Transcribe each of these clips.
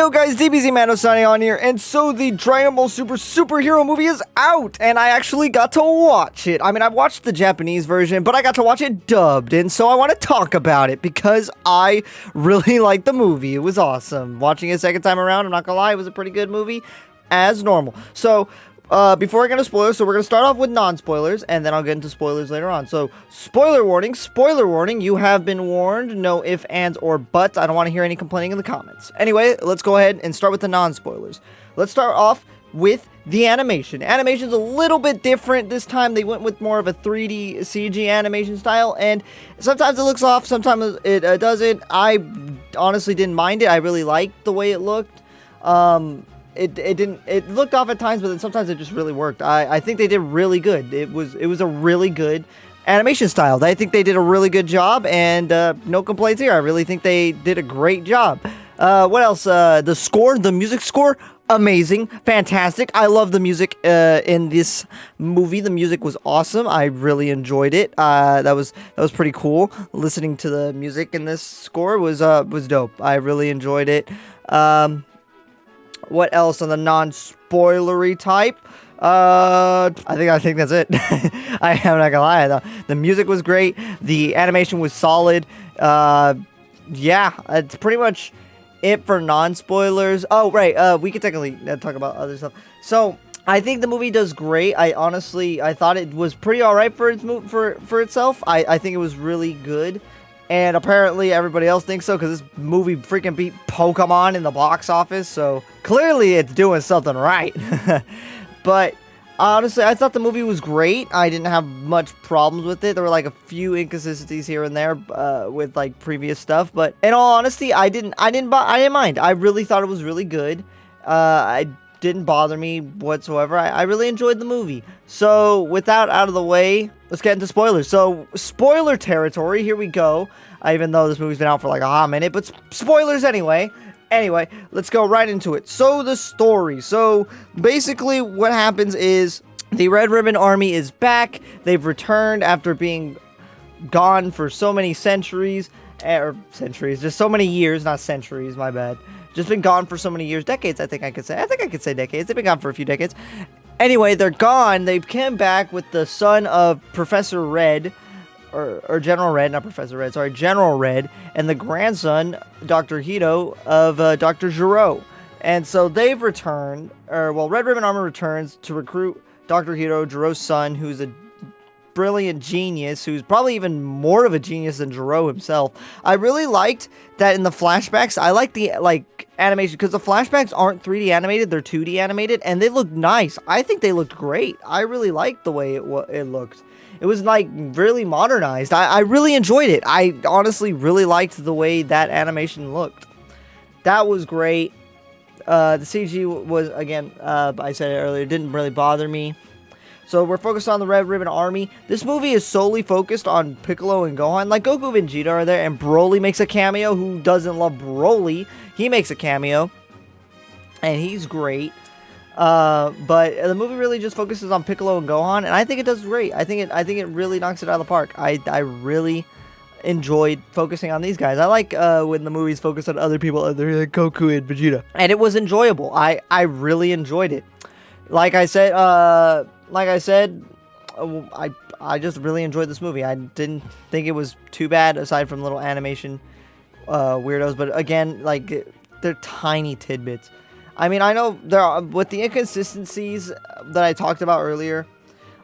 yo guys, dbzmando signing on here, and so the Dragon Ball Super superhero movie is out, and I actually got to watch it. I mean, I've watched the Japanese version, but I got to watch it dubbed, and so I want to talk about it, because I really liked the movie. It was awesome. Watching it a second time around, I'm not gonna lie, it was a pretty good movie, as normal. So, before I get into spoilers, so we're going to start off with non-spoilers, and then I'll get into spoilers later on. So, spoiler warning, you have been warned, no ifs, ands, or buts. I don't want to hear any complaining in the comments. Anyway, let's go ahead and start with the non-spoilers. Let's start off with the animation. Animation's a little bit different this time. They went with more of a 3D CG animation style, and sometimes it looks off, sometimes it doesn't. I honestly didn't mind it. I really liked the way it looked. It looked off at times, but then sometimes it just really worked. I think they did really good. It was a really good animation style. I think they did a really good job, and no complaints here. I really think they did a great job. What else? The score, the music score, amazing, fantastic. I love the music in this movie. The music was awesome. I really enjoyed it. That was pretty cool. Listening to the music in this score was dope. I really enjoyed it. What else on the non-spoilery type? I think that's it. I'm not gonna lie, though. The music was great. The animation was solid. Yeah, it's pretty much it for non-spoilers. Oh, right. We could technically talk about other stuff. So, I think the movie does great. I thought it was pretty alright for itself. I think it was really good. And apparently everybody else thinks so, because this movie freaking beat Pokemon in the box office, so clearly it's doing something right. But honestly, I thought the movie was great. I didn't have much problems with it. There were like a few inconsistencies here and there with like previous stuff, but in all honesty, I didn't mind. I really thought it was really good. I didn't bother me whatsoever. I really enjoyed the movie. So, with that out of the way, let's get into spoilers. So, spoiler territory, here we go. Even though this movie's been out for like a hot minute, but spoilers anyway. Anyway, let's go right into it. So, the story. So, basically what happens is the Red Ribbon Army is back. They've returned after being gone for so many centuries. Just so many years, not centuries, my bad. Just been gone for so many years, decades, I think I could say decades. They've been gone for a few decades. Anyway, they're gone. They came back with the son of Professor Red, or General Red, not Professor Red, sorry, General Red, and the grandson, Dr. Hito, of Dr. Gero. And so they've returned, Red Ribbon Army returns to recruit Dr. Hito, Gero's son, who's a brilliant genius, who's probably even more of a genius than Gero himself. I really liked that in the flashbacks. I like the animation, because the flashbacks aren't 3D animated, they're 2D animated, and they look nice. I think they looked great. I really liked the way it looked. It was like really modernized. I really enjoyed it. I honestly really liked the way that animation looked. That was great. The CG was, again, I said it earlier, didn't really bother me. So we're focused on the Red Ribbon Army. This movie is solely focused on Piccolo and Gohan. Like, Goku and Vegeta are there, and Broly makes a cameo. Who doesn't love Broly? He makes a cameo, and he's great. But the movie really just focuses on Piccolo and Gohan, and I think it does great. I think it really knocks it out of the park. I really enjoyed focusing on these guys. I like when the movies focus on other people other than Goku and Vegeta, and it was enjoyable. I really enjoyed it. Like I said, I just really enjoyed this movie. I didn't think it was too bad, aside from little animation weirdos. But again, like, they're tiny tidbits. I mean, I know there are, with the inconsistencies that I talked about earlier,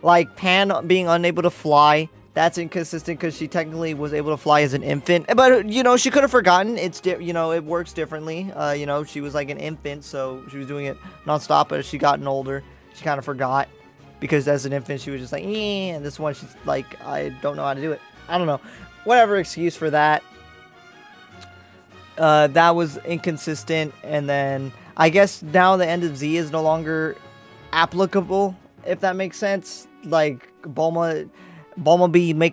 like Pan being unable to fly. That's inconsistent because she technically was able to fly as an infant. But, you know, she could have forgotten. It works differently. She was like an infant, so she was doing it nonstop. But as she gotten older, she kind of forgot. Because as an infant, she was just like, and this one, she's like, I don't know how to do it. I don't know. Whatever excuse for that. That was inconsistent. And then, I guess now the end of Z is no longer applicable, if that makes sense. Like, Bulma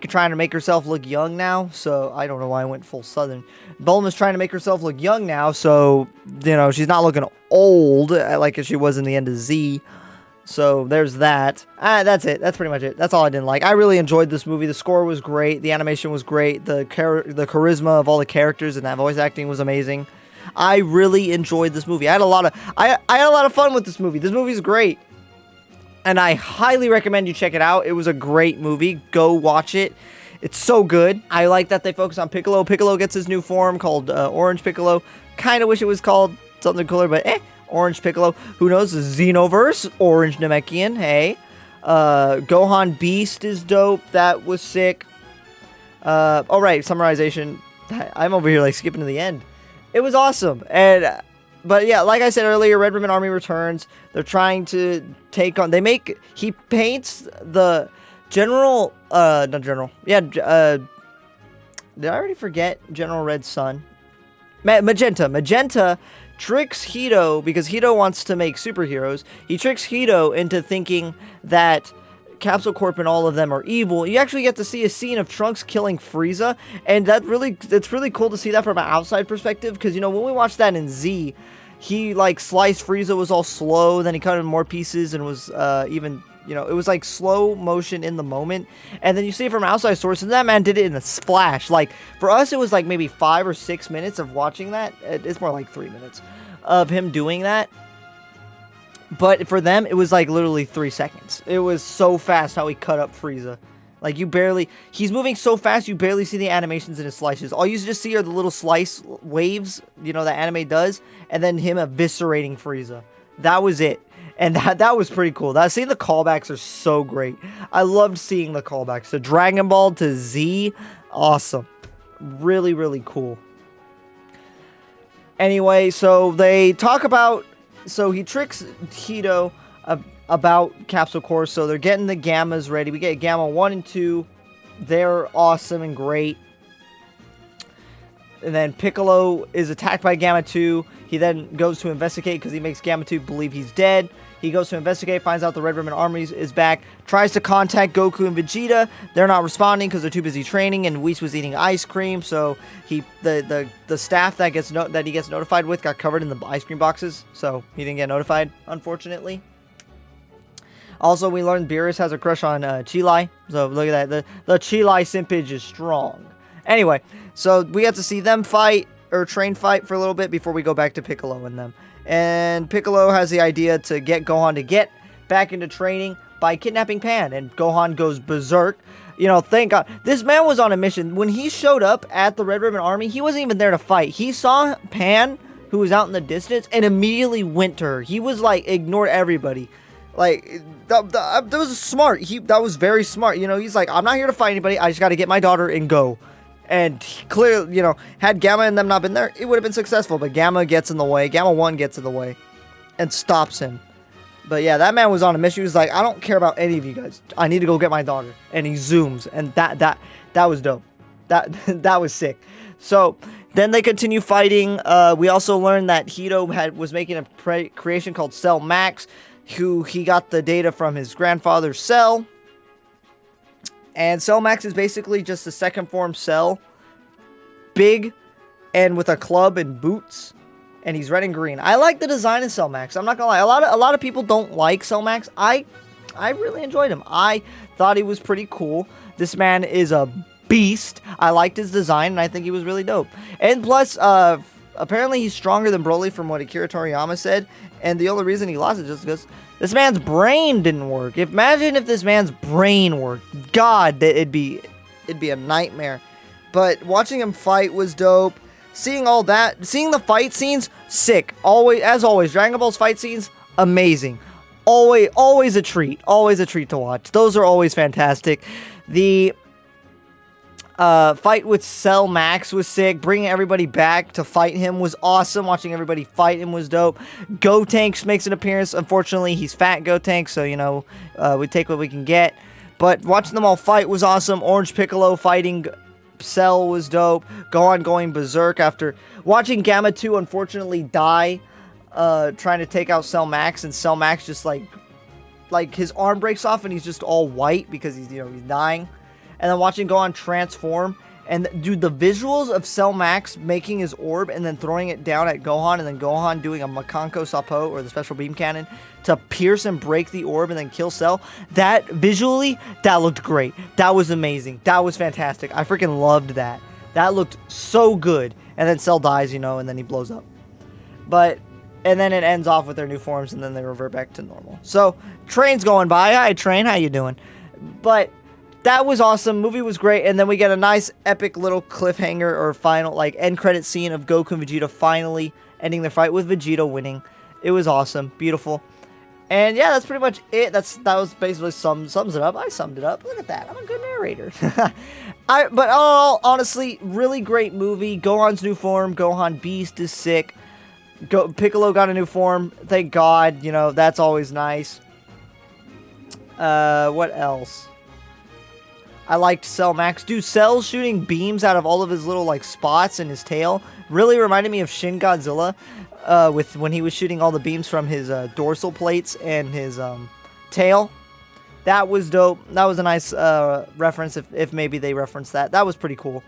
trying to make herself look young now, so I don't know why I went full Southern. Bulma's trying to make herself look young now, so, she's not looking old like she was in the end of Z. So there's that. That's it. That's pretty much it. That's all I didn't like. I really enjoyed this movie. The score was great. The animation was great. The charisma of all the characters and that voice acting was amazing. I really enjoyed this movie. I had a lot of fun with this movie. This movie's great. And I highly recommend you check it out. It was a great movie. Go watch it. It's so good. I like that they focus on Piccolo. Piccolo gets his new form called Orange Piccolo. Kind of wish it was called something cooler, but Orange Piccolo. Who knows? Xenoverse. Orange Namekian. Hey. Gohan Beast is dope. That was sick. All right, summarization. I'm over here like skipping to the end. It was awesome. But yeah, like I said earlier, Red Ribbon Army returns. They're trying to take on... He paints the general... not general. Yeah, did I already forget General Red's son? Magenta. Magenta tricks Hito, because Hito wants to make superheroes. He tricks Hito into thinking that Capsule Corp and all of them are evil. You actually get to see a scene of Trunks killing Frieza, and it's really cool to see that from an outside perspective, because, you know, when we watched that in Z, he, like, sliced Frieza, was all slow, then he cut it in more pieces, and was, even, you know, it was, like, slow motion in the moment, and then you see it from outside sources, and that man did it in a flash. Like, for us, it was, like, maybe 5 or 6 minutes of watching that. It's more like 3 minutes of him doing that. But for them, it was like literally 3 seconds. It was so fast how he cut up Frieza. Like, he's moving so fast, you barely see the animations in his slices. All you just see are the little slice waves, you know, that anime does, and then him eviscerating Frieza. That was it. And that was pretty cool. Seeing the callbacks are so great. I loved seeing the callbacks. So Dragon Ball to Z, awesome. Really, really cool. Anyway, so they talk about... So he tricks Hito about Capsule Corp. So they're getting the Gammas ready. We get Gamma 1 and 2. They're awesome and great. And then Piccolo is attacked by Gamma 2. He then goes to investigate because he makes Gamma 2 believe he's dead. He goes to investigate, finds out the Red Ribbon Army is back, tries to contact Goku and Vegeta. They're not responding because they're too busy training, and Whis was eating ice cream, so the staff that he gets notified with got covered in the ice cream boxes, so he didn't get notified, unfortunately. Also, we learned Beerus has a crush on Chilai, so look at that. The Chilai simpage is strong. Anyway, so we have to see them fight, or train fight for a little bit before we go back to Piccolo and them. And Piccolo has the idea to get Gohan to get back into training by kidnapping Pan. And Gohan goes berserk. You know, thank God. This man was on a mission. When he showed up at the Red Ribbon Army, he wasn't even there to fight. He saw Pan, who was out in the distance, and immediately went to her. He was like, ignored everybody. Like, that was smart. That was very smart. You know, he's like, I'm not here to fight anybody. I just got to get my daughter and go. And clearly, you know, had Gamma and them not been there, it would have been successful. But Gamma gets in the way. Gamma 1 gets in the way and stops him. But yeah, that man was on a mission. He was like, I don't care about any of you guys. I need to go get my daughter. And he zooms. And that was dope. That was sick. So then they continue fighting. We also learned that Hito was making a creation called Cell Max, who he got the data from his grandfather Cell. And Cell Max is basically just a second form Cell. Big and with a club and boots. And he's red and green. I like the design of Cell Max. I'm not gonna lie. A lot of people don't like Cell Max. I really enjoyed him. I thought he was pretty cool. This man is a beast. I liked his design, and I think he was really dope. And plus, apparently he's stronger than Broly from what Akira Toriyama said. And the only reason he lost it just because this man's brain didn't work. Imagine if this man's brain worked. God, it'd be a nightmare. But watching him fight was dope. Seeing all that, seeing the fight scenes, sick. As always, Dragon Ball's fight scenes, amazing. Always a treat. Always a treat to watch. Those are always fantastic. The fight with Cell Max was sick. Bringing everybody back to fight him was awesome. Watching everybody fight him was dope. Gotenks makes an appearance. Unfortunately, he's fat Gotenks, so, you know, we take what we can get. But watching them all fight was awesome. Orange Piccolo fighting Cell was dope. Gohan going berserk after watching Gamma 2 unfortunately die, trying to take out Cell Max, and Cell Max just like his arm breaks off and he's just all white because he's dying. And then watching Gohan transform, and dude, the visuals of Cell Max making his orb and then throwing it down at Gohan, and then Gohan doing a Makanko Sapo, or the special beam cannon, to pierce and break the orb and then kill Cell. That, visually, that looked great. That was amazing. That was fantastic. I freaking loved that. That looked so good. And then Cell dies, you know, and then he blows up. And then it ends off with their new forms, and then they revert back to normal. So, train's going by. Hi, train. How you doing? But that was awesome. Movie was great. And then we get a nice, epic little cliffhanger or final, like, end credit scene of Goku and Vegeta finally ending their fight with Vegeta winning. It was awesome. Beautiful. And yeah, that's pretty much it. That was basically sums it up. I summed it up. Look at that. I'm a good narrator. But honestly, really great movie. Gohan's new form. Gohan Beast is sick. Piccolo got a new form. Thank God. You know, that's always nice. What else? I liked Cell Max. Dude, Cell shooting beams out of all of his little, like, spots in his tail really reminded me of Shin Godzilla, when he was shooting all the beams from his dorsal plates and his tail. That was dope. That was a nice reference, if maybe they referenced that. That was pretty cool.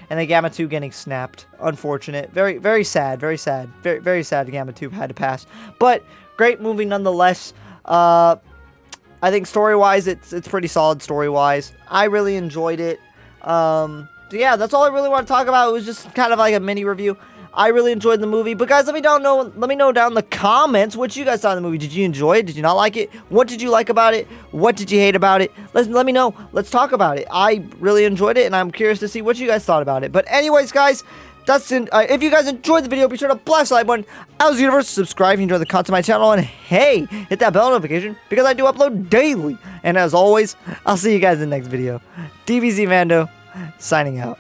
And then Gamma 2 getting snapped. Unfortunate. Very, very sad. Very sad. Very, very sad Gamma 2 had to pass. But great movie nonetheless. I think story-wise, it's pretty solid story-wise. I really enjoyed it. So yeah, that's all I really want to talk about. It was just kind of like a mini review. I really enjoyed the movie. But guys, let me know down in the comments what you guys thought of the movie. Did you enjoy it? Did you not like it? What did you like about it? What did you hate about it? Let me know. Let's talk about it. I really enjoyed it, and I'm curious to see what you guys thought about it. But anyways, guys, if you guys enjoyed the video, be sure to blast the like button. As Universe, subscribe if you enjoy the content of my channel, and hey, hit that bell notification because I do upload daily. And as always, I'll see you guys in the next video. dbzmando signing out.